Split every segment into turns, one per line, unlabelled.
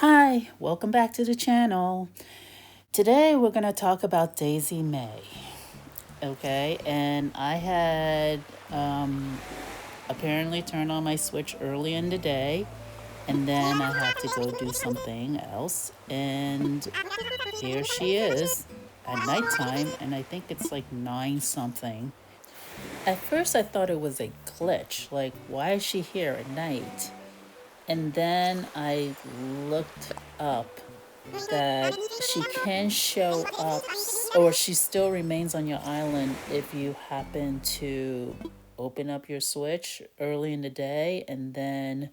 Hi, welcome back to the channel. Today we're going to talk about Daisy Mae. Okay, and I had apparently turned on my switch early in the day, and then I had to go do something else, and here she is at nighttime, and I think it's like 9 something. At first I thought it was a glitch, like why is she here at night? And then I looked up that she can show up, or she still remains on your island if you happen to open up your switch early in the day, and then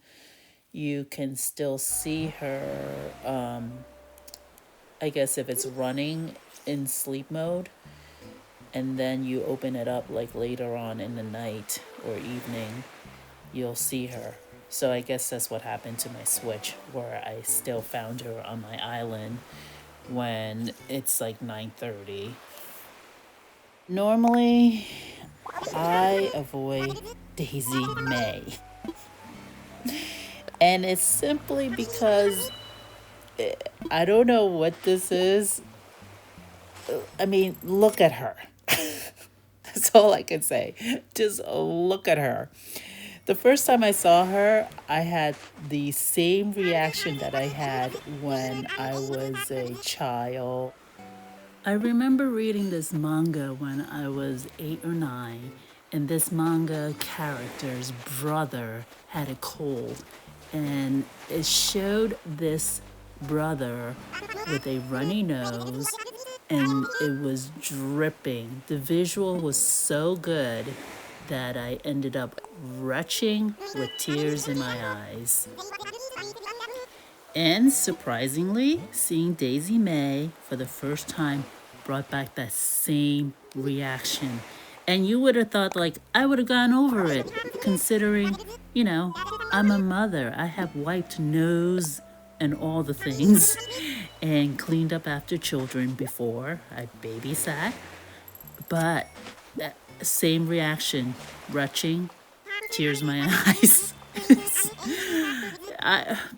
you can still see her. I guess if it's running in sleep mode, and then you open it up like later on in the night or evening, you'll see her. So I guess that's what happened to my switch, where I still found her on my island when it's like 9:30. Normally, I avoid Daisy Mae. And it's simply because I don't know what this is. I mean, look at her. That's all I can say. Just look at her. The first time I saw her, I had the same reaction that I had when I was a child. I remember reading this manga when I was 8 or 9, and this manga character's brother had a cold, and it showed this brother with a runny nose, and it was dripping. The visual was so good that I ended up retching with tears in my eyes. And surprisingly, seeing Daisy Mae for the first time brought back that same reaction. And you would have thought, like, I would have gone over it, considering, I'm a mother. I have wiped nose and all the things and cleaned up after children before. I babysat. But that same reaction, retching, tears in my eyes.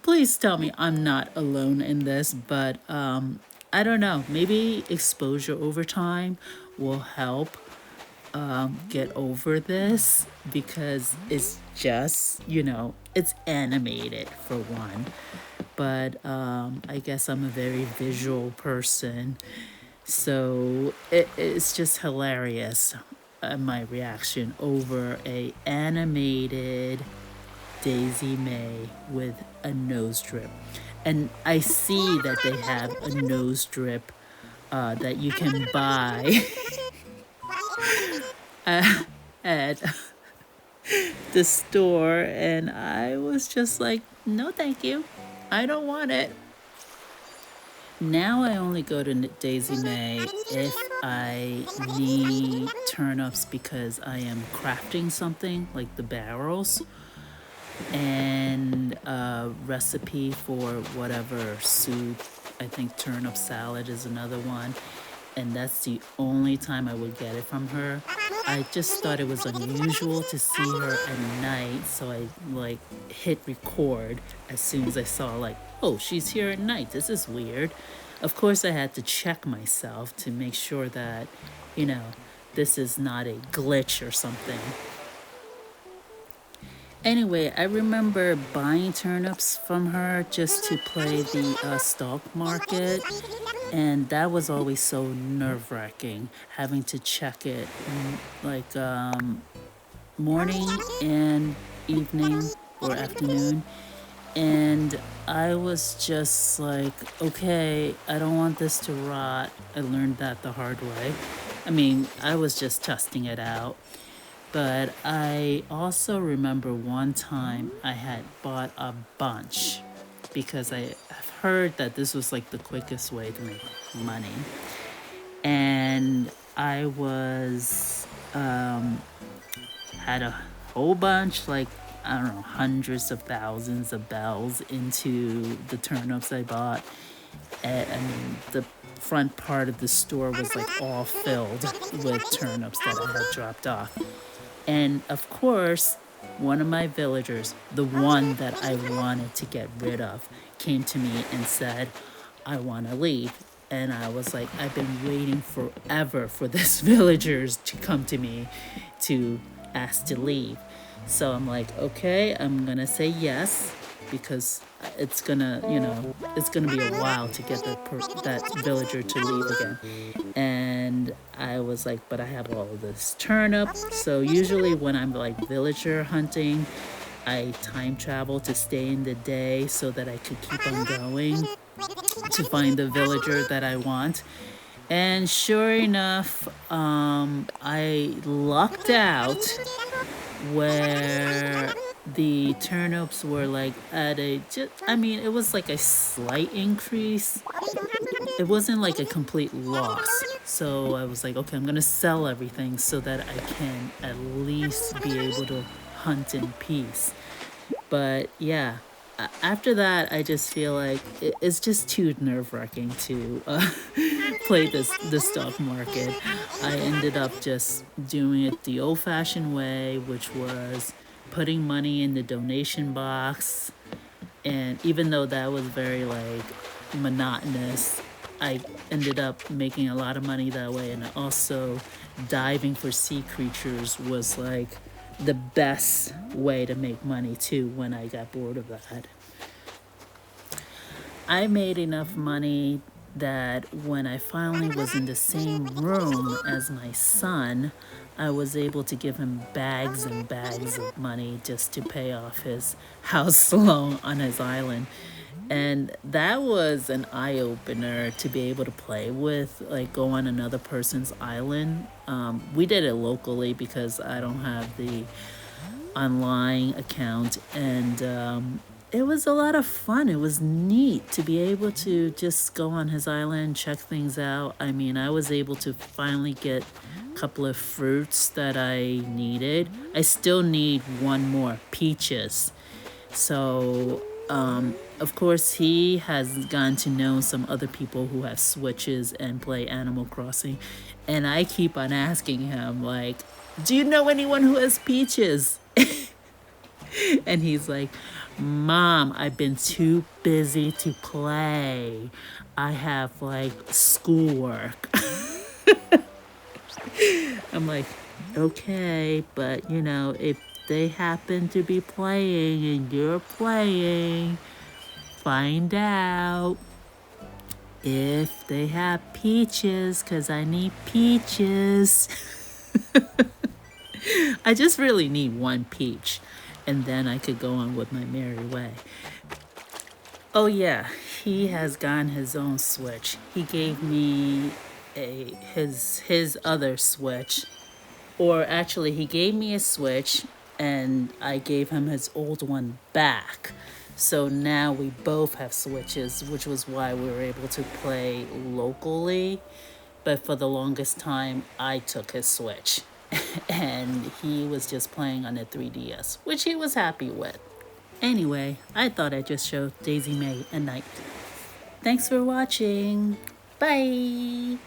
Please tell me I'm not alone in this, but I don't know. Maybe exposure over time will help get over this, because it's just, it's animated for one. But I guess I'm a very visual person, so it's just hilarious, my reaction over a animated Daisy Mae with a nose drip. And I see that they have a nose drip that you can buy at the store, and I was just like, no thank you, I don't want it. Now I only go to Daisy Mae if I need turnips because I am crafting something like the barrels, and a recipe for whatever soup. I think turnip salad is another one, and that's the only time I would get it from her. I just thought it was unusual to see her at night, so I hit record as soon as I saw, like, oh, she's here at night. This is weird. Of course, I had to check myself to make sure that, this is not a glitch or something. Anyway, I remember buying turnips from her just to play the stock market, and that was always so nerve-wracking, having to check it like morning and evening or afternoon. And I was just like, okay, I don't want this to rot. I learned that the hard way. I mean, I was just testing it out. But I also remember one time I had bought a bunch because I have heard that this was like the quickest way to make money. And I was, had a whole bunch, like, I don't know, hundreds of thousands of bells into the turnips I bought. And I mean, the front part of the store was like all filled with turnips that I had dropped off. And of course, one of my villagers, the one that I wanted to get rid of, came to me and said, I want to leave. And I was like, I've been waiting forever for this villagers to come to me to ask to leave. So I'm like, okay, I'm gonna say yes, because it's gonna, it's gonna be a while to get that villager to leave again. And I was like, but I have all of this turnip. So usually when I'm like villager hunting, I time travel to stay in the day so that I could keep on going to find the villager that I want. And sure enough, I lucked out where the turnips were like at I mean, it was like a slight increase. It wasn't like a complete loss. So I was like, okay, I'm gonna sell everything so that I can at least be able to hunt in peace. But yeah, after that, I just feel like it's just too nerve-wracking to play the stock market. I ended up just doing it the old-fashioned way, which was putting money in the donation box. And even though that was very like monotonous, I ended up making a lot of money that way. And also diving for sea creatures was like the best way to make money too when I got bored of that. I made enough money that when I finally was in the same room as my son, I was able to give him bags and bags of money just to pay off his house loan on his island. And that was an eye-opener to be able to play with, like go on another person's island. We did it locally because I don't have the online account, and it was a lot of fun. It was neat to be able to just go on his island, check things out. I mean, I was able to finally get a couple of fruits that I needed. I still need one more, peaches. So, of course, he has gotten to know some other people who have Switches and play Animal Crossing. And I keep on asking him, like, do you know anyone who has peaches? And he's like, Mom, I've been too busy to play. I have like schoolwork. I'm like, okay, but if they happen to be playing and you're playing, find out if they have peaches, because I need peaches. I just really need one peach, and then I could go on with my merry way. Oh yeah, he has gotten his own Switch. He gave me his other Switch, or actually he gave me a Switch and I gave him his old one back. So now we both have Switches, which was why we were able to play locally. But for the longest time, I took his Switch. And he was just playing on the 3DS, which he was happy with. Anyway, I thought I'd just show Daisy Mae a night. Thanks for watching. Bye!